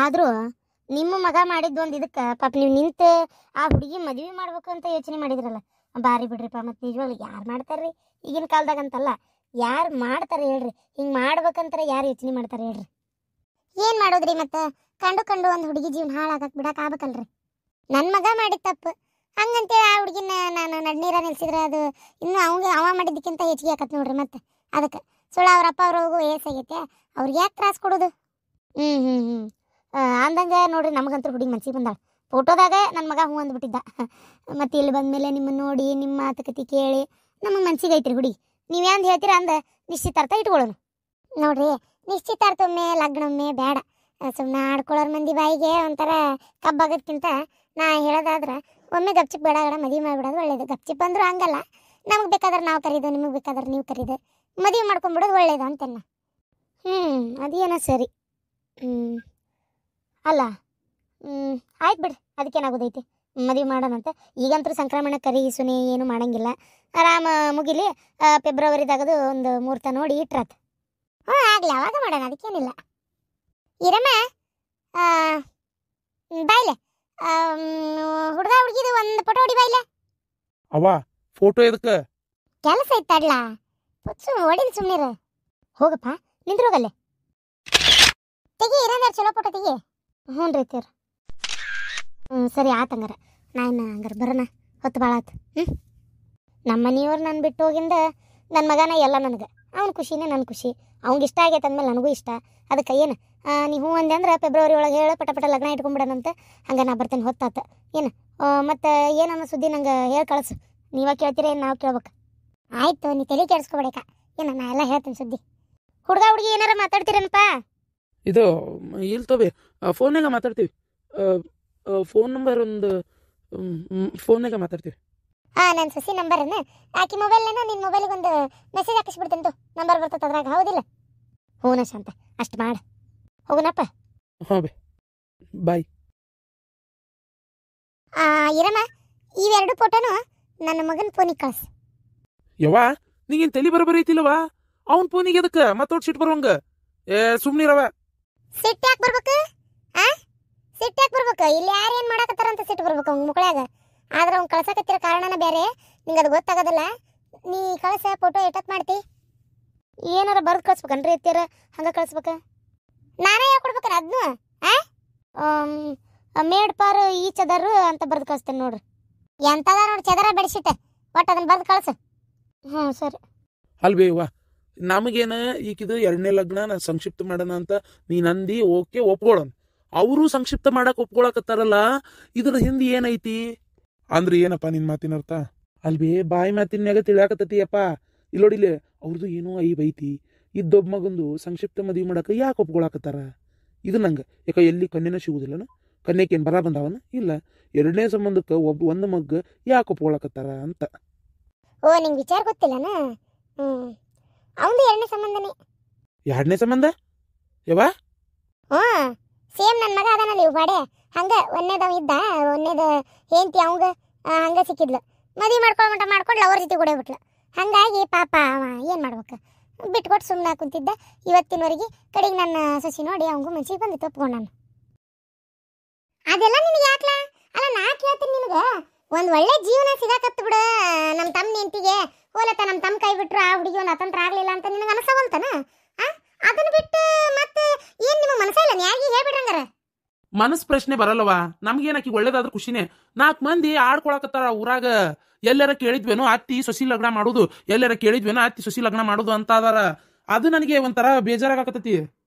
ಆದ್ರೂ ನಿಮ್ಮ ಮಗ ಮಾಡಿದ್ದು ಒಂದು ಇದಕ್ಕೆ ಪಾಪ ನೀವು ನಿಂತು ಆ ಹುಡುಗಿ ಮದುವೆ ಮಾಡ್ಬೇಕು ಅಂತ ಯೋಚನೆ ಮಾಡಿದ್ರಲ್ಲ, ಬಾರಿ ಬಿಡ್ರಿಪ್ಪ. ಮತ್ತು ನಿಜವಾಗ್ಲು ಯಾರು ಮಾಡ್ತಾರ್ರಿ ಈಗಿನ ಕಾಲದಾಗಂತಲ್ಲ, ಯಾರು ಮಾಡ್ತಾರೆ ಹೇಳ್ರಿ? ಹಿಂಗೆ ಮಾಡ್ಬೇಕಂತಾರೆ ಯಾರು ಯೋಚನೆ ಮಾಡ್ತಾರೆ ಹೇಳ್ರಿ? ಏನು ಮಾಡೋದ್ರಿ ಮತ್ತೆ? ಕಂಡು ಒಂದು ಹುಡುಗಿ ಜೀವನ ಹಾಳಾಗಕ್ಕೆ ಬಿಡಕ್ಕೆ ಆಗ್ಬೇಕಲ್ರಿ. ನನ್ನ ಮಗ ಮಾಡಿದ ತಪ್ಪು ಹಂಗಂತೇಳಿ ಆ ಹುಡುಗಿನ ನಾನು ನಡ್ನೀರ ನಿಲ್ಸಿದ್ರೆ ಅದು ಇನ್ನೂ ಅವ ಮಾಡಿದ್ದಕ್ಕಿಂತ ಹೆಚ್ಚಿಗೆ ಆಕತ್ ನೋಡ್ರಿ. ಮತ್ತೆ ಅದಕ್ಕೆ ಸುಳ್ಳು ಅವ್ರ ಅಪ್ಪ ಅವ್ರಿಗೂ ವಯಸ್ಸಾಗೈತೆ, ಅವ್ರಿಗೆ ಯಾಕೆ ತ್ರಾಸ ಕೊಡೋದು? ಅಂದಂಗೆ ನೋಡ್ರಿ, ನಮಗಂತೂ ಹುಡುಗಿ ಮನ್ಸಿಗೆ ಬಂದಾಳ. ಫೋಟೋದಾಗ ನನ್ನ ಮಗ ಹ್ಞೂ ಅಂದ್ಬಿಟ್ಟಿದ್ದ. ಮತ್ತು ಇಲ್ಲಿ ಬಂದಮೇಲೆ ನಿಮ್ಮನ್ನು ನೋಡಿ ನಿಮ್ಮ ಮಾತುಕತೆ ಕೇಳಿ ನಮ್ಮ ಮನ್ಸಿಗೆ ಐತ್ರಿ ಹುಡುಗಿ. ನೀವ್ಯಾಂದು ಹೇಳ್ತೀರ ಅಂದ ನಿಶ್ಚಿತಾರ್ಥ ಇಟ್ಕೊಳ್ಳೋಣ ನೋಡ್ರಿ. ನಿಶ್ಚಿತಾರ್ಥೊಮ್ಮೆ ಲಗ್ನೊಮ್ಮೆ ಬೇಡ, ಸುಮ್ಮನೆ ಆಡ್ಕೊಳ್ಳೋರು ಮಂದಿ ಬಾಯಿಗೆ ಒಂಥರ ಕಬ್ಬಾಗೋದ್ಕಿಂತ ನಾ ಹೇಳೋದಾದ್ರೆ ಒಮ್ಮೆ ಗಪ್ಚಿಪ್ ಬೇಡ ಮದುವೆ ಮಾಡಿಬಿಡೋದು ಒಳ್ಳೇದು. ಗಪ್ಚಿಪ್ ಅಂದ್ರೂ ಹಂಗಲ್ಲ, ನಮಗೆ ಬೇಕಾದ್ರೆ ನಾವು ಕರೀದು, ನಿಮಗೆ ಬೇಕಾದ್ರೆ ನೀವು ಕರೀದು ಮದುವೆ ಮಾಡ್ಕೊಂಬಿಡೋದು ಒಳ್ಳೇದು ಅಂತೇನ. ಅದೇನೋ ಸರಿ. ಅಲ್ಲ ಆಯ್ತು ಬಿಡ್ರಿ, ಅದಕ್ಕೇನಾಗೋದೈತಿ, ಮದುವೆ ಮಾಡೋಣಂತೆ. ಈಗಂತೂ ಸಂಕ್ರಮಣ ಕರಿ ಸುನಿ ಏನು ಮಾಡಂಗಿಲ್ಲ, ಆರಾಮ ಮುಗಿಲಿ. ಫೆಬ್ರವರಿದಾಗದು ಒಂದು ಮುಹೂರ್ತ ನೋಡಿ ಇಟ್ರಾತ್. ಆಗಲಿ, ಅವಾಗ ಮಾಡೋಣ, ಅದಕ್ಕೇನಿಲ್ಲ. ಇರಮ್ಮ ಬಾಯ್ಲೆ, ಹುಡುಗ ಹುಡುಗಿದು ಒಂದು ಫೋಟೋ ಹೊಡಿ ಬಾಯ್ಲೆ. ಅವ್ವ ಫೋಟೋ ಎದಕ್ಕೆ? ಕೆಲಸ ಇತ್ತಡ್ಲಾ, ಹೊಡಿಲಿ ಸುಮ್ಮನಿರ. ಹೋಗಪ್ಪ ನಿಂದ್ರೋಗಲ್ಲೇ, ತೆಗಿ ಇರೋದಾರ ಚಲೋ ಫೋಟೋ ತೆಗಿ. ಹ್ಞೂ ರೀ ಸರಿ ಆತಂಗಾರ, ನಾನು ಹಂಗಾರ ಬರೋಣ, ಹೊತ್ತು ಭಾಳ ಆತು. ನಮ್ಮ ಮನೆಯವ್ರು ನಾನು ಬಿಟ್ಟು ಹೋಗಿಂದ ನನ್ನ ಮಗನ ಎಲ್ಲ ನನಗೆ, ಅವ್ನ ಖುಷಿನೇ ನನ್ನ ಖುಷಿ. ಅವ್ನಿಗೆ ಇಷ್ಟ ಆಗೈತೆ ಅಂದಮೇಲೆ ನನಗೂ ಇಷ್ಟ. ಅದಕ್ಕೆ ಏನು ನೀವು ಅಂದೆ ಅಂದ್ರೆ ಫೆಬ್ರವರಿ ಒಳಗೆ ಹೇಳು, ಪಟ ಲಗ್ನ ಇಟ್ಕೊಂಡ್ಬಿಡೋಣಂತ. ಹಂಗೆ ನಾ ಬರ್ತೇನೆ, ಹೊತ್ತಾತ. ಏನು ಮತ್ತು ಏನನ್ನ ಸುದ್ದಿ ನಂಗೆ ಹೇಳಿ ಕಳಿಸು. ನೀವೇ ಕೇಳ್ತೀರ ಏನು ನಾವು ಕೇಳ್ಬೇಕು? ಆಯಿತು, ನೀ ತಲೆ ಕೆಡಿಸ್ಕೊಬೇಡಕ್ಕ, ಏನು ನಾ ಎಲ್ಲ ಹೇಳ್ತೀನಿ ಸುದ್ದಿ. ಹುಡುಗ ಹುಡುಗಿ ಏನಾರ ಮಾತಾಡ್ತೀರೇನಪ್ಪ? ಇದು ಇಲ್ಲಿ ತೋಬಿ, ಫೋನ್ನಾಗ ಮಾತಾಡ್ತೀವಿ. ಫೋನ್ ನಂಬರ್ ಒಂದು ಫೋನ್ನಾಗ ಮಾತಾಡ್ತೀವಿ. ನನ್ನ ಸಸಿ ನಂಬರನ್ನು ಆಕಿ ಮೊಬೈಲ್ನ ನಿನ್ನ ಮೊಬೈಲಿಗೆ ಒಂದು ಮೆಸೇಜ್ ಹಾಕಿಸ್ಬಿಡ್ತೇನೆ, ನಂಬರ್ ಬರ್ತದೆ ಅದ್ರಾಗ. ಹೌದಿಲ್ಲ? ಹೂನ ಶಾಂತ, ಅಷ್ಟು ಮಾಡು. ಹೋಗುನಪ್ಪ. ಹಾಂ ಬೇ, ಬಾಯ್. ಇರಮ್ಮ, ಇವೆರಡು ಫೋಟೋನು ನನ್ನ ಮಗನ ಫೋನಿಗೆ ಕಳಿಸು. ಯವ್ವ ನೀಗೇನು ತಲೆ ಬರೋಬರಿ ಐತಿಲ್ಲವಾ? ಅವ್ನ ಫೋನಿಗೆ ಅದಕ್ಕೆ ಮತ್ತೊಟ್ಟು ಸಿಟ್ಟು ಬರೋಂಗ. ಸುಮ್ಮನಿರವ. ಸಿಟ್ಟು ಯಾಕೆ ಬರ್ಬೇಕು? ಸಿಟ್ಟು ಯಾಕೆ ಬರ್ಬೇಕು? ಇಲ್ಲಿ ಯಾರು ಏನು ಮಾಡಕತ್ತಾರಂತ ಸಿಟ್ಟು ಬರ್ಬೇಕು ಅವ್ನ ಮುಕ್ಕಳ್ಯಾಗ. ಆದ್ರೆ ಅವ್ನು ಕಳ್ಸಕತ್ತಿರೋ ಕಾರಣನ ಬೇರೆ, ನಿಂಗೆ ಅದು ಗೊತ್ತಾಗೋದಿಲ್ಲ. ನೀ ಕಳ್ಸ ಫೋಟೋ ಎಷ್ಟೊತ್ತು ಮಾಡ್ತಿ? ಏನಾರ ಬರ್ದು ಕಳ್ಸ್ಬೇಕನ್ರಿ ಎತ್ತೀರ? ಹಂಗೆ ಕಳ್ಸ್ಬೇಕ? ನಾನೇ ಹೇಳ್ಕೊಡ್ಬೇಕಾರ ಅದನ್ನು? ಮೇಡ್ ಪಾರ್ ಈ ಚದರು ಅಂತ ಬರ್ದು ಕಳಿಸ್ತೇನೆ ನೋಡ್ರಿ. ಎಂತದ ನೋಡಿ ಚದರ ಬೆಡ್ಶೀಟ್, ಒಟ್ಟು ಅದನ್ನ ಬರ್ದು ಕಳ್ಸು. ಸರಿ. ಅಲ್ಬೇವ್ವ, ನಮಗೇನ ಈಗಿದು ಎರಡನೇ ಲಗ್ನ ನಾನು ಸಂಕ್ಷಿಪ್ತ ಮಾಡೋಣ ಅಂತ ನೀನು ಅಂದಿ, ಓಕೆ ಒಪ್ಕೊಳ್ಳೋಣ. ಅವರು ಸಂಕ್ಷಿಪ್ತ ಮಾಡಕ್ಕೆ ಒಪ್ಕೊಳಕತ್ತಾರಲ್ಲ, ಇದ್ರ ಹಿಂದೆ ಏನೈತಿ ಅಂದ್ರೆ ಏನಪ್ಪ ನಿನ್ನ ಮಾತಿನ ಅರ್ಥ? ಅಲ್ಬೇ ಬಾಯಿ ಮಾತಿನ್ಯಾಗ ತಿಳಿಯಾಕತ್ತತಿಯಪ್ಪ. ಇಲ್ಲೋಡಿಲೆ, ಅವ್ರದ್ದು ಏನೋ ಐತಿ. ಇದ್ದೊಬ್ಬ ಮಗಂದು ಸಂಕ್ಷಿಪ್ತ ಮದುವೆ ಮಾಡಕ್ಕೆ ಯಾಕೆ ಒಪ್ಕೊಳಕತ್ತಾರ? ಇದು ನಂಗೆ ಯಾಕೆ ಎಲ್ಲಿ ಕನ್ಯೆನ ಸಿಗುದಿಲ್ಲನ? ಕನ್ಯಕ್ಕೇನು ಬರ ಬಂದಾವನ? ಇಲ್ಲ, ಎರಡನೇ ಸಂಬಂಧಕ್ಕೆ ಒಂದು ಮಗ್ಗ ಯಾಕೆ ಒಪ್ಕೊಳಕತ್ತಾರ ಅಂತ. ನಿಂಗೆ ವಿಚಾರ ಗೊತ್ತಿಲ್ಲನ? ಅವನು ಎರಡನೇ ಸಂಬಂಧನೇ. ಎರಡನೇ ಸಂಬಂಧ ಯವ್ವ? ಸೇಮ್ ನನ್ನ ಮಗ ಅದಾನಲ್ಲಿ ಬಾಡೆ ಹಂಗೆ. ಒಂದೇದವ ಇದ್ದ, ಒಂದೇದ ಹೆಂಡತಿ ಅವಂಗ ಹಂಗೆ ಸಿಕ್ಕಿದ್ಲು. ಮದುವೆ ಮಾಡ್ಕೊಂಡು ಲವರ್ ಜೊತೆ ಕೂಡ ಬಿಟ್ಲು. ಹಾಗಾಗಿ ಪಾಪ ಅವ ಏನು ಮಾಡ್ಬೇಕು, ಬಿಟ್ಕೊಟ್ಟು ಸುಮ್ಮನೆ ಕುಂತಿದ್ದ. ಇವತ್ತಿನವರೆಗೆ ಕಡೆಗೆ ನನ್ನ ಸೊಸಿ ನೋಡಿ ಅವಂಗೂ ಮನ್ಸಿಗೆ ಬಂದಿತ್ತು, ಒಪ್ಕೊಂಡು ನಾನು. ಅದೆಲ್ಲ ನಿನಗೆ ಯಾಕ್ಲ? ಅಲ್ಲ ನಾ ಕೇಳ್ತೀನಿ ನಿನಗೆ, ಒಂದು ಒಳ್ಳೆ ಜೀವನ ಸಿಗಾಕತ್ತು ಬಿಡು ನಮ್ಮ ತಮ್ಮ ಹೆಂಡತಿಗೆ. ಹೋಲತ್ತ ನಮ್ಮ ತಮ್ಮ ಕೈ ಬಿಟ್ರು ಆ ಹುಡುಗಿ ಒಂದು ಅತಂತ್ರ ಆಗಲಿಲ್ಲ ಅಂತ ನಿನಗೆ ಅನಿಸವಂತನ? ಅದನ್ನ ಬಿಟ್ಟು ಮತ್ತೆ ಏನು ನಿಮ್ಮ ಮನಸ್ಸ ಇಲ್ಲ? ಯಾಕೆ ಹೇಳ್ಬಿಡ್ರಂಗಾರ? ಮನಸ್ ಪ್ರಶ್ನೆ ಬರಲ್ಲವಾ? ನಮ್ಗೇನಾಕಿ ಒಳ್ಳೇದಾದ್ರೂ ಖುಷಿನೇ. 4 ಮಂದಿ ಆಡ್ಕೊಳಕತ್ತಾರ ಊರಾಗ. ಎಲ್ಲಾರ ಕೇಳಿದ್ವೇನೋ ಅತ್ತಿ ಸೊಸಿ ಲಗ್ನ ಮಾಡೋದು, ಎಲ್ಲಾರ ಕೇಳಿದ್ವೇನೋ ಅತ್ತಿ ಸೊಸಿ ಲಗ್ನ ಮಾಡೋದು ಅಂತ ಅದಾರ. ಅದು ನನಗೆ ಒಂಥರ ಬೇಜಾರಾಗತ್ತತಿ.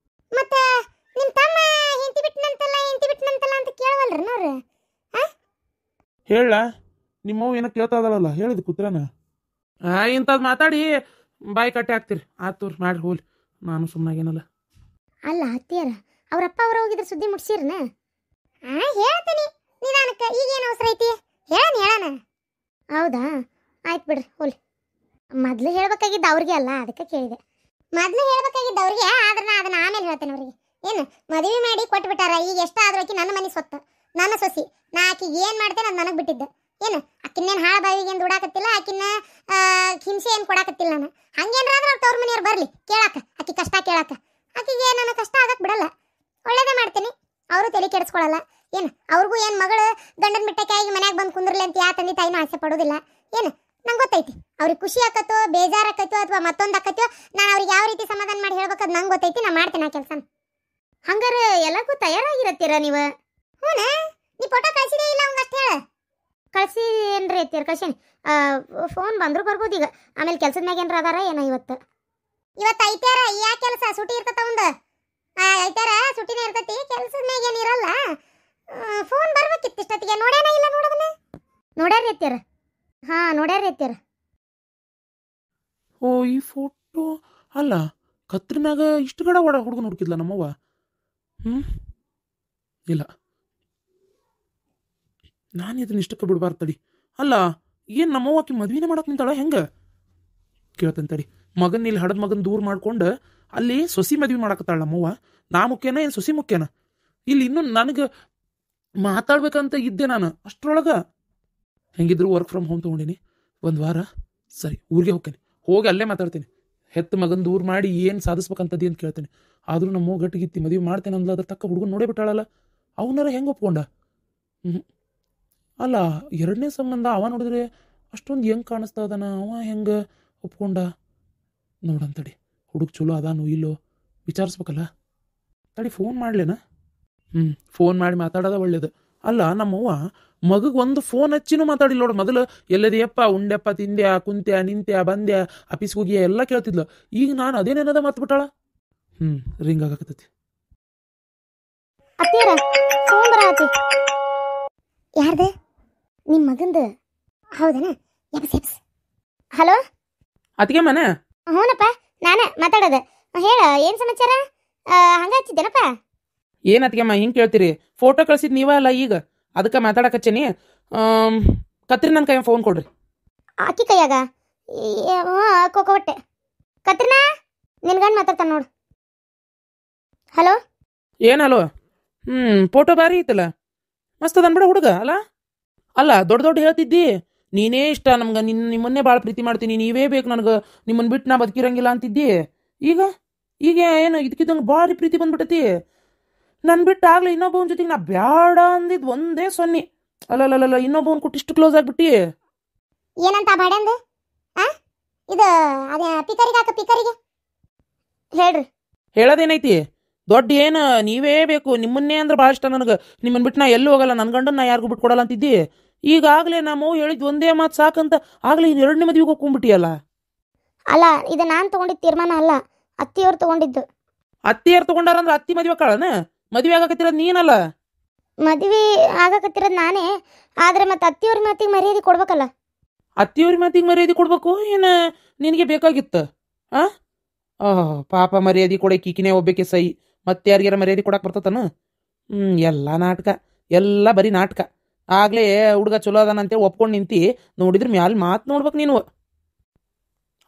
ಮತ್ತೆ ನಿಮ್ಮ ತಮ್ಮ ಹೆಂಡತಿ ಬಿಟ್ಟನಂತಲ್ಲ ಅಂತ ಕೇಳವಲ್ರಿ ನೋಡ್ರಿ. ಹೇಳ, ನಿಮ್ಮವ್ ಏನೋ ಕೇಳ್ತಾ ಇದಾಳಲ್ಲ, ಹೇಳಿದ್ ಕೂತ್ರನ ಇಂಥದ್ದು ಮಾತಾಡಿ ಬಾಯಿ ಕಟ್ಟೆ ಹಾಕ್ತಿರಿ. ಆತೂರ್ ಮಾಡ್ರಿ ಹೋಲಿ, ನಾನು ಸುಮ್ಮನಾಗೇನಲ್ಲ. ಅಲ್ಲ ಅತ್ತಿಯಾರ, ಅವ್ರಪ್ಪ ಅವ್ರ ಹೋಗಿದ್ರ ಸುದ್ದಿ ಮುಟ್ಸಿರ್ನ? ಹೇಳ್ತೀನಿ ನಿಧಾನಕ್ಕೆ, ಈಗೇನು ಅವಸರ ಐತಿ? ಹೇಳಣ. ಹೌದಾ, ಆಯ್ತು ಬಿಡ್ರಿ ಹೋಲಿ. ಮೊದಲು ಹೇಳ್ಬೇಕಾಗಿದ್ದ ಅವ್ರಿಗೆ ಅಲ್ಲ, ಅದಕ್ಕೆ ಕೇಳಿದೆ. ಮೊದಲು ಹೇಳ್ಬೇಕಾಗಿದ್ದ ಅವ್ರಿಗೆ, ಆದ್ರೆ ನಾ ಅದನ್ನ ಆಮೇಲೆ ಹೇಳ್ತೇನೆ ಅವ್ರಿಗೆ. ಏನು ಮದುವೆ ಮಾಡಿ ಕೊಟ್ಬಿಟ್ಟಾರ, ಈಗ ಎಷ್ಟಾದ್ರೂ ಆಕಿ ನನ್ನ ಮನೆ ಸ್ವತ್ತು, ನನ್ನ ಸೊಸಿ. ನಾ ಆಕಿಗೆ ಏನು ಮಾಡ್ತೇನೆ ಅದು ನನಗೆ ಬಿಟ್ಟಿದ್ದೆ. ಏನು ಆಕಿನ್ನೇನು ಹಾಳ ಬಾವಿಗೆ ಏನು ದುಡಾಕತ್ತಿಲ್ಲ, ಆಕಿನ್ನ ಹಿಂಸೆ ಏನು ಕೊಡಾಕತ್ತಿಲ್ಲ ನಾನು. ಹಂಗೇನಾದ್ರೂ ಅವ್ರ ತವ್ರ ಮನೆಯವ್ರು ಬರಲಿ ಕೇಳಾಕ, ಆಕಿ ಕಷ್ಟ ಕೇಳಾಕ. ಆಕಿಗೆ ನನ್ನ ಕಷ್ಟ ಆಗಕ್ಕೆ ಬಿಡಲ್ಲ, ಒಳ್ಳೇದೇ ಮಾಡ್ತೀನಿ. ಅವರು ತಲೆ ಕೆಡಿಸ್ಕೊಳ್ಳಲ್ಲ. ಏನು ಅವ್ರಿಗೂ ಏನು ಮಗಳು ಗಂಡನ ಬಿಟ್ಟಕ್ಕಾಗಿ ಮನ್ಯಾಗ ಬಂದು ಕುಂದ್ರಲಿ ಅಂತ ಯಾ ತಂದೆ ತಾಯಿನೂ ಆಸೆ ಪಡೋದಿಲ್ಲ. ಏನು ನಂಗೆ ಗೊತ್ತೈತಿ ಅವ್ರಿಗೆ ಖುಷಿ ಆಕತ್ತೋ ಬೇಜಾರಾಕತ್ತೋ ಅಥವಾ ಮತ್ತೊಂದು ಆಕತ್ತೋ ನಾನು ಅವ್ರಿಗೆ ಯಾವ ರೀತಿ ಸಮಾಧಾನ ಮಾಡಿ ಹೇಳ್ಬೇಕದು ನಂಗೆ ಗೊತ್ತೈತಿ. ನಾ ಮಾಡ್ತೇನೆ ಆ ಕೆಲಸ. ಹಂಗಾರೆ ಎಲ್ಲಕ್ಕೂ ತಯಾರಾಗಿರತ್ತೀರ ನೀವು? ಹ್ಞೂ ನೀ ಫೋಟೋ ಕಳಿಸಿದೇ ಇಲ್ಲ ಅವಂಗೆ ಅಷ್ಟು ಹೇಳ. ಕಳಿಸಿ ಏನ್ರಿ ಎತ್ತೀರ ಕಳ್ಸೀನಿ. ಫೋನ್ ಬಂದರೂ ಬರ್ಬೋದು ಈಗ. ಆಮೇಲೆ ಕೆಲ್ಸದ ಮ್ಯಾಗ ಏನ್ರ ಅದಾರ ಏನೋ ಇವತ್ತು ಐತಾರ ಯಾ ಕೆಲಸ ಸುಟಿ ಇರ್ತತ ಒಂದು ಐತಾರ ಸುಟಿನೇ ಇರ್ತೈತಿ. ಕೆಲ್ಸದ ಮ್ಯಾಗ ಏನಿರಲ್ಲ. ಫೋನ್ ಬರ್ಬೇಕಿತ್ತು ಇಷ್ಟೊತ್ತಿಗೆ. ನೋಡ್ಯಾನ ಇಲ್ಲ ನೋಡೋದನ್ನ ನೋಡ್ಯಾರ ಎತ್ತೀರ? ಹಾಂ ನೋಡ್ಯಾರ ಎತ್ತೀರ. ಓ ಈ ಫೋಟೋ ಅಲ್ಲ ಕತ್ರಿನಾಗ ಇಷ್ಟು ಗಡ ಹುಡುಗ ಹುಡುಕಿದ್ಲ ನಮ್ಮವ್ವ. ಇಲ್ಲ ನಾನು ಇದನ್ನ ಇಷ್ಟಕ್ಕೆ ಬಿಡಬಾರ್ದು ತಡಿ. ಅಲ್ಲ ಏನು ನಮ್ಮವ್ವಕ್ಕೆ ಮದ್ವಿನೇ ಮಾಡಕ್ಕೆ ನಿಂತಾಳ ಹೆಂಗೆ ಕೇಳ್ತೇನೆ ತಡಿ. ಮಗನ ಇಲ್ಲಿ ಹಡದ ಮಗನ ದೂರ ಮಾಡ್ಕೊಂಡು ಅಲ್ಲಿ ಸೊಸಿ ಮದ್ವೆ ಮಾಡಕತ್ತಾಳ ನಮ್ಮವ್ವ. ನಾ ಮುಖ್ಯನ ಏನು ಸೊಸಿ ಮುಖ್ಯನ? ಇಲ್ಲಿ ಇನ್ನೂ ನನಗೆ ಮಾತಾಡ್ಬೇಕಂತ ಇದ್ದೆ ನಾನು ಅಷ್ಟ್ರೊಳಗೆ. ಹೆಂಗಿದ್ರು ವರ್ಕ್ ಫ್ರಮ್ ಹೋಮ್ ತೊಗೊಂಡಿನಿ ಒಂದು ವಾರ. ಸರಿ ಊರಿಗೆ ಹೋಗ್ತೇನೆ, ಹೋಗಿ ಅಲ್ಲೇ ಮಾತಾಡ್ತೀನಿ. ಹೆತ್ತ ಮಗನ ದೂರ ಮಾಡಿ ಏನು ಸಾಧಿಸ್ಬೇಕಂತದ್ದು ಅಂತ ಕೇಳ್ತೇನೆ. ಆದರೂ ನಮ್ಮ ಗಟ್ಟಿಗಿತ್ತಿ ಮದುವೆ ಮಾಡ್ತೇನೆ ಅಂದ್ಲ. ಅದ್ರ ತಕ್ಕ ಹುಡುಗನ ನೋಡೇ ಬಿಟ್ಟಾಳಲ್ಲ. ಅವನಾರ ಹೆಂಗೆ ಒಪ್ಕೊಂಡ? ಅಲ್ಲ ಎರಡನೇ ಸಂಬಂಧ ಅವ ನೋಡಿದ್ರೆ ಅಷ್ಟೊಂದು ಹೆಂಗೆ ಕಾಣಿಸ್ತಾ ಇದಾನ. ಅವ ಹೆಂಗೆ ಒಪ್ಕೊಂಡ ನೋಡಂತಡಿ. ಹುಡುಗ ಚಲೋ ಅದಾನು ಇಲ್ಲೋ ವಿಚಾರಿಸ್ಬೇಕಲ್ಲ. ತಡಿ ಫೋನ್ ಮಾಡ್ಲೇನ? ಫೋನ್ ಮಾಡಿ ಮಾತಾಡೋದ ಒಳ್ಳೇದು. ಅಲ್ಲ ನಮ್ಮವ್ವ ಮಗಗೆ ಒಂದು ಫೋನ್ ಹಚ್ಚಿನೂ ಮಾತಾಡಿಲ್ಲ ನೋಡು. ಮೊದಲು ಎಲ್ಲದೆಯಪ್ಪ ಉಂಡ್ಯಪ್ಪ ತಿಂದ್ಯಾ ಕುಂತ್ಯಾ ನಿಂತ್ಯಾ ಬಂದ್ಯಾ ಆಫೀಸ್ಗೆ ಹೋಗಿಯಾ ಎಲ್ಲ ಕೇಳ್ತಿದ್ಲು. ಈಗ ನಾನು ಅದೇನೇನದ ಮತ್ಬಿಟ್ಟಾಳ. ರಿಂಗ್ ಆಗಕತ್ತೈತಿ. ಅತ್ತೀರ ಫೋನ್ ಬರತಿ. ಯಾರ್ದು? ನಿಮ್ಮ ಮಗಂದು ಹೌದನ? ಹಲೋ ಅದಕ್ಕೆ ಮನೆ? ಹ್ಞೂನಪ್ಪ ನಾನೇ ಮಾತಾಡೋದು. ಹೇಳ ಏನು ಸಮಾಚಾರ? ಹಂಗ ಹಚ್ಚಿದ್ದೇನಪ್ಪ? ಏನು ಅದಕ್ಕೆಮ್ಮ ಹಿಂಗೆ ಕೇಳ್ತೀರಿ? ಫೋಟೋ ಕಳ್ಸಿದ್ ನೀವ ಅಲ್ಲ ಈಗ, ಅದಕ್ಕೆ ಮಾತಾಡಕಚ್ಚೇನಿ. ಕತ್ರಿ ನನ್ನ ಕೈ ಫೋನ್ ಕೊಡ್ರಿ. ಆಕಿ ಕೈಯಾಗ? ಕೊಟ್ಟೆ. ಕತ್ರಿನಾ ನಿನ್ ಗಂಡು ಮಾತಾಡ್ತಾನೆ ನೋಡು. ಹಲೋ ಏನು ಹಲೋ? ಫೋಟೋ ಬಾರಿ ಐತಲ್ಲ, ಮಸ್ತ್ ಅದನ್ ಬಿಡ ಹುಡುಗ. ಅಲ್ಲ ದೊಡ್ಡ ದೊಡ್ಡ ಹೇಳ್ತಿದ್ದಿ ನೀನೇ ಇಷ್ಟ ನಮ್ಗೆ, ನಿಮ್ಮನ್ನೇ ಭಾಳ ಪ್ರೀತಿ ಮಾಡ್ತೀನಿ, ನೀವೇ ಬೇಕು ನನಗೆ, ನಿಮ್ಮನ್ನು ಬಿಟ್ಟು ನಾ ಬದುಕಿರಂಗಿಲ್ಲ ಅಂತಿದ್ದಿ. ಈಗ ಏನು ಇದಕ್ಕಿದ್ದಂಗೆ ಭಾರಿ ಪ್ರೀತಿ ಬಂದ್ಬಿಟ್ಟತಿ. ನನ್ನ ಬಿಟ್ಟು ಆಗ್ಲಿ ಇನ್ನೊಬ್ಬವನ ಜೊತೆಗೆ ನಾ ಬ್ಯಾಡ ಅಂದಿದ್ದು ಒಂದೇ ಸೊನ್ನಿ. ಅಲ್ಲಲ್ಲ ಇನ್ನೊಬ್ಬವನ್ ಕೊಟ್ಟು ಇಷ್ಟು ಕ್ಲೋಸ್ ಆಗ್ಬಿಟ್ಟಿ. ಏನಂತ ಬಾಡ್ಯಾಂದು? ಇದು ಅದೇ ಪಿಕರಿಗೆ ಹಾಕ ಪಿಕರಿಗೆ ಹೇಳ್ರಿ. ಹೇಳೋದೇನೈತಿ ದೊಡ್ಡ ಏನು ನೀವೇ ಬೇಕು, ನಿಮ್ಮನ್ನೇ ಅಂದ್ರೆ ಭಾಳ ಇಷ್ಟ ನನಗೆ, ನಿಮ್ಮನ್ನು ಬಿಟ್ಟು ನಾ ಎಲ್ಲೂ ಹೋಗಲ್ಲ, ನನ್ನ ಗಂಡನ ನಾ ಯಾರಿಗೂ ಬಿಟ್ಟು ಕೊಡಲ್ಲ ಅಂತಿದ್ದಿ. ಈಗಾಗಲೇ ನಮ್ಮ ಹೇಳಿದ್ ಒಂದೇ ಮಾತು ಸಾಕಂತ ಆಗಲೇ ಇದು ಎರಡನೇ ಮದುವೆಗೆ ಹೋಗ್ಕೊಂಡ್ಬಿಟ್ಟಿಯಲ್ಲ. ಅಲ್ಲ ಇದು ನಾನು ತೊಗೊಂಡಿದ್ದ ತೀರ್ಮಾನ ಅಲ್ಲ, ಅತ್ತಿಯವ್ರು ತೊಗೊಂಡಿದ್ದು. ಅತ್ತಿಯರು ತೊಗೊಂಡಾರಂದ್ರೆ ಅತ್ತಿ ಮದುವೆ ಕಾಳನ? ಮದುವೆ ಆಗಕತ್ತಿರೋದು ನೀನಲ್ಲ. ಮದುವೆ ಆಗಕತ್ತಿರೋದು ನಾನೇ, ಆದ್ರೆ ಮತ್ತೆ ಅತ್ತಿಯವ್ರ ಮಾತಿಗೆ ಮರ್ಯಾದೆ ಕೊಡ್ಬೇಕಲ್ಲ. ಅತ್ತಿಯವ್ರ ಮಾತಿಗೆ ಮರ್ಯಾದೆ ಕೊಡ್ಬೇಕು ಏನು ನಿನಗೆ ಬೇಕಾಗಿತ್ತು? ಪಾಪ ಮರ್ಯಾದೆ ಕೊಡಕ್ಕೆ ಈಕಿನೇ ಒಬ್ಬಕ್ಕೆ ಸೈ, ಮತ್ತೆ ಯಾರಿಗಾರ ಮರ್ಯಾದೆ ಕೊಡಕ್ಕೆ ಬರ್ತತನ? ಎಲ್ಲ ನಾಟಕ, ಎಲ್ಲ ಬರೀ ನಾಟಕ. ಆಗ್ಲೇ ಹುಡುಗ ಚಲೋ ಅದಾನಂತೇಳಿ ಒಪ್ಕೊಂಡು ನಿಂತಿ, ನೋಡಿದ್ರೆ ಮ್ಯಾಲ ಮಾತು ನೋಡ್ಬೇಕು ನೀನು.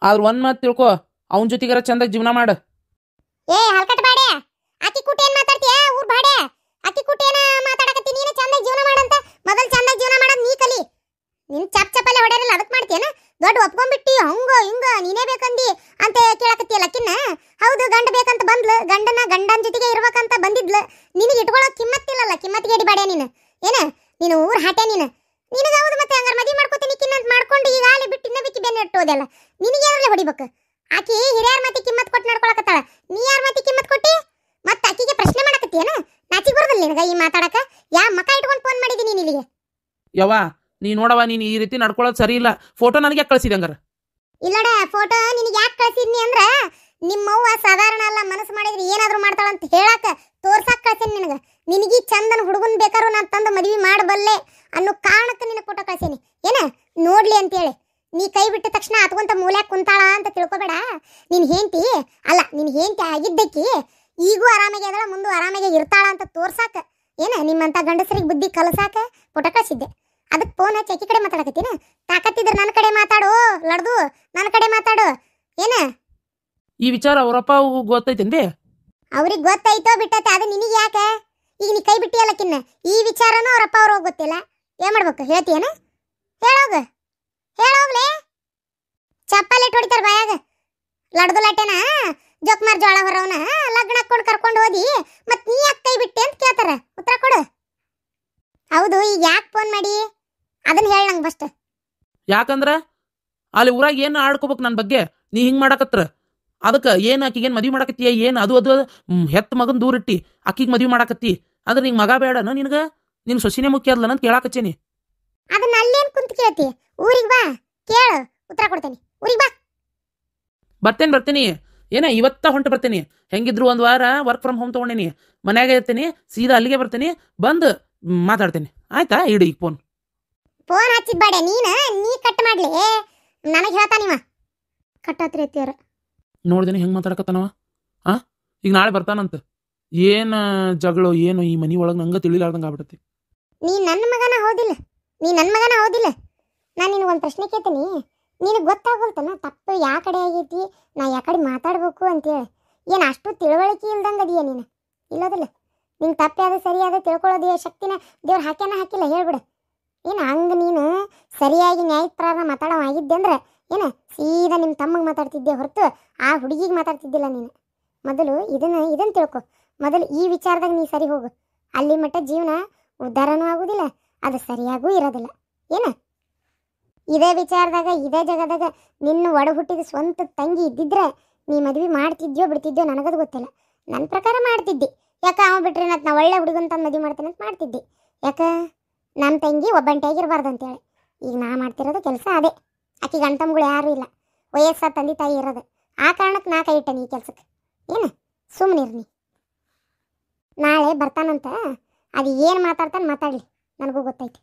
ಆದ್ರೆ ಒಂದು ಮಾತು ತಿಳ್ಕೊ, ಅವನ ಜೊತೆಗಾರ ಚಂದಾಗಿ ಜೀವನ ಮಾಡ. ಹಲ್ಕಟ್ ಬಾಡೆ, ಅಕ್ಕಿ ಕುಟ್ಟಿ ಏನ್ ಮಾತಾಡ್ತೀಯ? ಊರ್ ಬಾಡೆ ಅಕ್ಕಿ ಕುಟ್ಟಿ ಏನ ಮಾತಾಡಕತ್ತಿ? ನೀನು ಚಂದಾಗಿ ಜೀವನ ಮಾಡಂತ ಮೊದಲು ಚಂದಾಗಿ ಜೀವನ ಮಾಡೋದು ನೀ ಕಲಿ. ನಿನ್ ಚಪ್ಪಲೆ ಹೊಡೆಯಲ್ಲ ಅದಕ್ಕೆ ಮಾಡ್ತೀಯನ? ದೊಡ್ಡ ಒಪ್ಕೊಂಡ್ಬಿಟ್ಟಿ ಹಂಗ ಹಿಂಗ ನೀನೇ ಬೇಕಂದಿ ಅಂತ ಕೇಳಕತ್ತೀಯಲ್ಲ ಅಕ್ಕಿನ. ಹೌದು ಗಂಡ ಬೇಕಂತ ಬಂದ್ಲು, ಗಂಡನ ಜೊತೆಗೆ ಇರ್ಬೇಕಂತ ಬಂದಿದ್ಲು. ನಿನಗೆ ಇಟ್ಕೊಳ್ಳೋ ಕಿಮ್ಮತ್ತಿಲ್ಲಲ್ಲ, ಕಿಮ್ಮತ್ತಿಗೆ ಹಿಡಿಬೇಡ ನೀನು. ನೀನು ಊರ್ ಹಾಟೆ ನಿನಗೆ ಹೌದು. ಮತ್ತೆ ಹಂಗಾರ ಮದುವೆ ಮಾಡ್ಕೋತೀನಿ ಕಿನ್ನಂತ ಮಾಡ್ಕೊಂಡು ಈಗ ಆಲಿ ಬಿಟ್ಟು ಇನ್ನೂ ಬಿಕ್ಕಿ ಬೆನ್ನ ಇಟ್ಟೋದಲ್ಲ. ನಿನಗೆ ಯಾರಲ್ಲೇ ಹೊಡಿಬೇಕು? ಆಕಿ ಹಿರಿಯರ ಮತ್ತೆ ಕಿಮ್ಮತ್ ಕೊಟ್ಟು ನಡ್ಕೊಳಕತ್ತಾಳ, ನೀ ಯಾರ ಮತ್ತೆ ಕಿಮ್ಮತ್ ಕೊಟ್ಟಿ? ಮತ್ತೆ ಆಕಿಗೆ ಪ್ರಶ್ನೆ ಮಾಡಕತ್ತೀಯನ? ನಾಚಿಗೆ ಬರೋದಿಲ್ಲ ನಿನಗ ಈ ಮಾತಾಡಕ? ಯಾ ಮಕ ಇಟ್ಕೊಂಡು ಫೋನ್ ಮಾಡಿದ್ದೀನಿ ನಿನಗೆ? ಯವ್ವ ನೀ ನೋಡವ, ನೀನು ಈ ರೀತಿ ನಡ್ಕೊಳ್ಳೋದು ಸರಿ ಇಲ್ಲ. ಫೋಟೋ ನನಗೆ ಕಳಿಸಿದೆ ಹಂಗಾರ? ಇಲ್ಲೋಡ ಫೋಟೋ ನಿನಗೆ ಯಾಕೆ ಕಳ್ಸಿದ್ನಿ ಅಂದ್ರ ನಿಮ್ಮವ್ವ ಸಾಧಾರಣ ಅಲ್ಲ, ಮನಸ್ಸು ಮಾಡಿದ್ರೆ ಏನಾದರೂ ಮಾಡ್ತಾಳಂತ ಹೇಳಾಕ ತೋರ್ಸಾಕ ಕಳ್ಸೇನಿ ನಿನಗೆ. ನಿನಗೆ ಚಂದನ ಹುಡುಗನ್ ಬೇಕಾರು ನಾನು ತಂದು ಮದುವೆ ಮಾಡಬಲ್ಲೆ ಅನ್ನೋ ಕಾರಣಕ್ಕೆ ನಿನಗೆ ಫೋಟೋ ಕಳ್ಸೇನಿ. ನೋಡ್ಲಿ ಅಂತೇಳಿ. ನೀ ಕೈ ಬಿಟ್ಟ ತಕ್ಷಣ ಅತ್ಕೊಂತ ಮೂಲ್ಯಾಕ ಕುಂತಾಳ ಅಂತ ತಿಳ್ಕೊಬೇಡ. ನಿನ್ ಹೆಂಡತಿ ಅಲ್ಲ, ನಿನ್ ಹೆಂಡತಿ ಆಗಿದ್ದಕ್ಕಿ ಈಗೂ ಆರಾಮಾಗಿ ಅದಳ, ಮುಂದೂ ಆರಾಮಾಗಿ ಇರ್ತಾಳ ಅಂತ ತೋರ್ಸಾಕ ನಿಮ್ಮಂತ ಗಂಡಸರಿಗೆ ಬುದ್ಧಿ ಕಲಸಾಕ ಫೋಟೋ ಕಳ್ಸಿದ್ದೆ. ಅದಕ್ಕೆ ಫೋನ್ ಹಚ್ಚಿ ಅಕ್ಕಿ ಕಡೆ ಮಾತಾಡಕತ್ತೀನ. ತಾಕತ್ತಿದ್ರೆ ನನ್ನ ಕಡೆ ಮಾತಾಡು, ಲಡ್ದು ನನ್ನ ಕಡೆ ಮಾತಾಡು. ಈ ವಿಚಾರ ಅವರಪ್ಪ ಗೊತ್ತೈತೇನ್ಬೇ? ಅವ್ರಿಗೆ ಗೊತ್ತಾಯ್ತೋ ಬಿಟ್ಟೈತೆ, ಅದು ನಿನಗೆ ಯಾಕೆ? ಈಗ ನೀ ಕೈ ಬಿಟ್ಟಿಯಲ್ಲಕ್ಕಿನ್ನ ಈ ವಿಚಾರನೂ ಅವರಪ್ಪ ಅವ್ರಿಗೆ ಗೊತ್ತಿಲ್ಲ. ಏನ್ ಮಾಡ್ಬೇಕು ಹೇಳ್ತೀಯನ? ಹೇಳೋಗ್ಲೆ ಚಪ್ಪಲ್ ಇಟ್ಟು ಹೊಡಿತಾರ ಬಾಯಾಗ. ಲಡ್ದು ಲಟ್ಟೆನ ಜೋಕ್ಮಾರ್ ಜೋಳ ಹೊರವನ ಲಗ್ನ ಹಾಕೊಂಡು ಕರ್ಕೊಂಡು ಹೋದಿ, ಮತ್ ನೀ ಯಾಕೆ ಕೈ ಬಿಟ್ಟೆ ಅಂತ ಕೇಳ್ತಾರ. ಈಗ ಯಾಕೆ ಫೋನ್ ಮಾಡಿ ಅದನ್ನ ಹೇಳ ನಂಗೆ ಫಸ್ಟ್. ಯಾಕಂದ್ರ ಅಲ್ಲಿ ಊರಾಗ ಏನು ಆಡ್ಕೋಬೇಕು ನನ್ನ ಬಗ್ಗೆ, ನೀ ಹಿಂಗೆ ಮಾಡಕತ್ರ ಅದಕ್ಕೆ ಏನು ಆಕಿಗೇನು ಮದ್ವೆ ಮಾಡಕತ್ತೀಯ, ಏನು ಅದು ಹೆತ್ತ ಮಗನ್ ದೂರ ಇಟ್ಟಿ ಆಕಿಗೆ ಮದ್ವೆ ಮಾಡಕತ್ತಿ ಅಂದ್ರೆ ನಿಂಗೆ ಮಗ ಬೇಡನ ನಿನಗೆ, ನಿನ್ ಸೊಸಿನೇ ಮುಖ್ಯ ಅದ್ಲ ಅಂತ ಕೇಳಾಕಚ್ಚೇನಿ. ಅದನ್ನ ಅಲ್ಲೇನು ಕುಂತ ಕೇಳ್ತಿ, ಊರಿಗೆ ಬಾ ಕೇಳು ಉತ್ತರ ಕೊಡ್ತೇನೆ. ಊರಿಗೆ ಬಾ. ಬರ್ತೇನೆ ಏನ ಇವತ್ತ ಹೊಂಟು ಬರ್ತೇನೆ. ಹೆಂಗಿದ್ರು ಒಂದು ವಾರ ವರ್ಕ್ ಫ್ರಮ್ ಹೋಮ್ ತೊಗೊಂಡೇನಿ, ಮನ್ಯಾಗ ಇರ್ತೀನಿ, ಸೀದಾ ಅಲ್ಲಿಗೆ ಬರ್ತೀನಿ, ಬಂದು ಮಾತಾಡ್ತೇನೆ ಆಯ್ತಾ. ಇಡು ಈಗ ಫೋನ್ ಹಚ್ಚಿದ್ ಬಾಡೆ ನೀ ಕಟ್ ಮಾಡ್ಲಿ, ನನಗೆ ಹೇಳ್ತಾನಿವ ಕಟ್ಟಾತ್ರಿ ಅತ್ತಿಯರ. ನೋಡ್ದೇನೆ ಹೆಂಗೆ ಮಾತಾಡಕತ್ತಾನವ. ಈಗ ನಾಳೆ ಬರ್ತಾನಂತ. ಏನು ಜಗಳು ಏನು ಈ ಮನಿ ಒಳಗೆ ನಂಗೆ ತಿಳಿಲಾರ್ದಂಗೆ ಆಗ್ಬಿಟ್ಟತಿ. ನೀ ನನ್ನ ಮಗನ ಹೌದಿಲ್ಲ, ನಾನು ನಿನಗೊಂದು ಪ್ರಶ್ನೆ ಕೇಳ್ತೀನಿ, ನಿನಗೆ ಗೊತ್ತಾಗೋಲ್ತನ ತಪ್ಪು ಯಾ ಕಡೆ ಆಗೈತಿ, ನಾ ಯಾ ಕಡೆ ಮಾತಾಡ್ಬೇಕು ಅಂತೇಳಿ. ಏನು ಅಷ್ಟು ತಿಳುವಳಿಕೆ ಇಲ್ದಂಗೆ ಅದೀಯ ನೀನು, ಇಲ್ಲೋದಿಲ್ಲ. ನಿಂಗೆ ತಪ್ಪಾದ ಸರಿಯಾದ ತಿಳ್ಕೊಳ್ಳೋದೇ ಶಕ್ತಿನ ದೇವ್ರು ಹಾಕಿಲ್ಲ ಹೇಳ್ಬಿಡು. ಏನು ಹಂಗೆ ನೀನು ಸರಿಯಾಗಿ ನ್ಯಾಯಪ್ರಕಾರ ಮಾತಾಡೋವಾಗಿದ್ದೆ ಅಂದ್ರೆ ಏನು ಸೀದಾ ನಿಮ್ಮ ತಮ್ಮಗೆ ಮಾತಾಡ್ತಿದ್ದೆ ಹೊರತು ಆ ಹುಡುಗಿಗೆ ಮಾತಾಡ್ತಿದ್ದಿಲ್ಲ ನೀನು. ಮೊದಲು ಇದನ್ನು ತಿಳ್ಕೊ. ಮೊದಲು ಈ ವಿಚಾರದಾಗ ನೀ ಸರಿ ಹೋಗು, ಅಲ್ಲಿ ಮಟ್ಟ ಜೀವನ ಉದ್ಧಾರನೂ ಆಗೋದಿಲ್ಲ, ಅದು ಸರಿಯಾಗೂ ಇರೋದಿಲ್ಲ. ಏನು ಇದೇ ವಿಚಾರದಾಗ ಇದೇ ಜಗದಾಗ ನಿನ್ನ ಒಡ ಹುಟ್ಟಿದ ಸ್ವಂತ ತಂಗಿ ಇದ್ದಿದ್ರೆ ನೀ ಮದ್ವೆ ಮಾಡ್ತಿದ್ಯೋ ಬಿಡ್ತಿದ್ಯೋ ನನಗದು ಗೊತ್ತಿಲ್ಲ. ನನ್ನ ಪ್ರಕಾರ ಮಾಡ್ತಿದ್ದೆ. ಯಾಕೆ ಅವ ಬಿಟ್ರೆ ನಾ ಒಳ್ಳೆ ಹುಡುಗಂತ ಮದುವೆ ಮಾಡ್ತೇನೆ ಅಂತ ಮಾಡ್ತಿದ್ದೆ. ಯಾಕೆ ನನ್ನ ತಂಗಿ ಒಬ್ಬಂಟಿಯಾಗಿರ್ಬಾರ್ದು ಅಂತೇಳಿ. ಈಗ ನಾ ಮಾಡ್ತಿರೋದು ಕೆಲಸ ಅದೇ. ಆಕಿ ಗಂಟಮ್ಗಳು ಯಾರೂ ಇಲ್ಲ, ವಯಸ್ಸ ತಂದೆ ತಾಯಿ ಇರೋದು. ಆ ಕಾರಣಕ್ಕೆ ನಾ ಕೈ ಇಟ್ಟೇನೆ ಈ ಕೆಲ್ಸಕ್ಕೆ. ಏನು ಸುಮ್ಮನಿರ್ನಿ. ನಾಳೆ ಬರ್ತಾನಂತ, ಅದು ಏನು ಮಾತಾಡ್ತಾನೆ ಮಾತಾಡಲಿ, ನನಗೂ ಗೊತ್ತೈತಿ.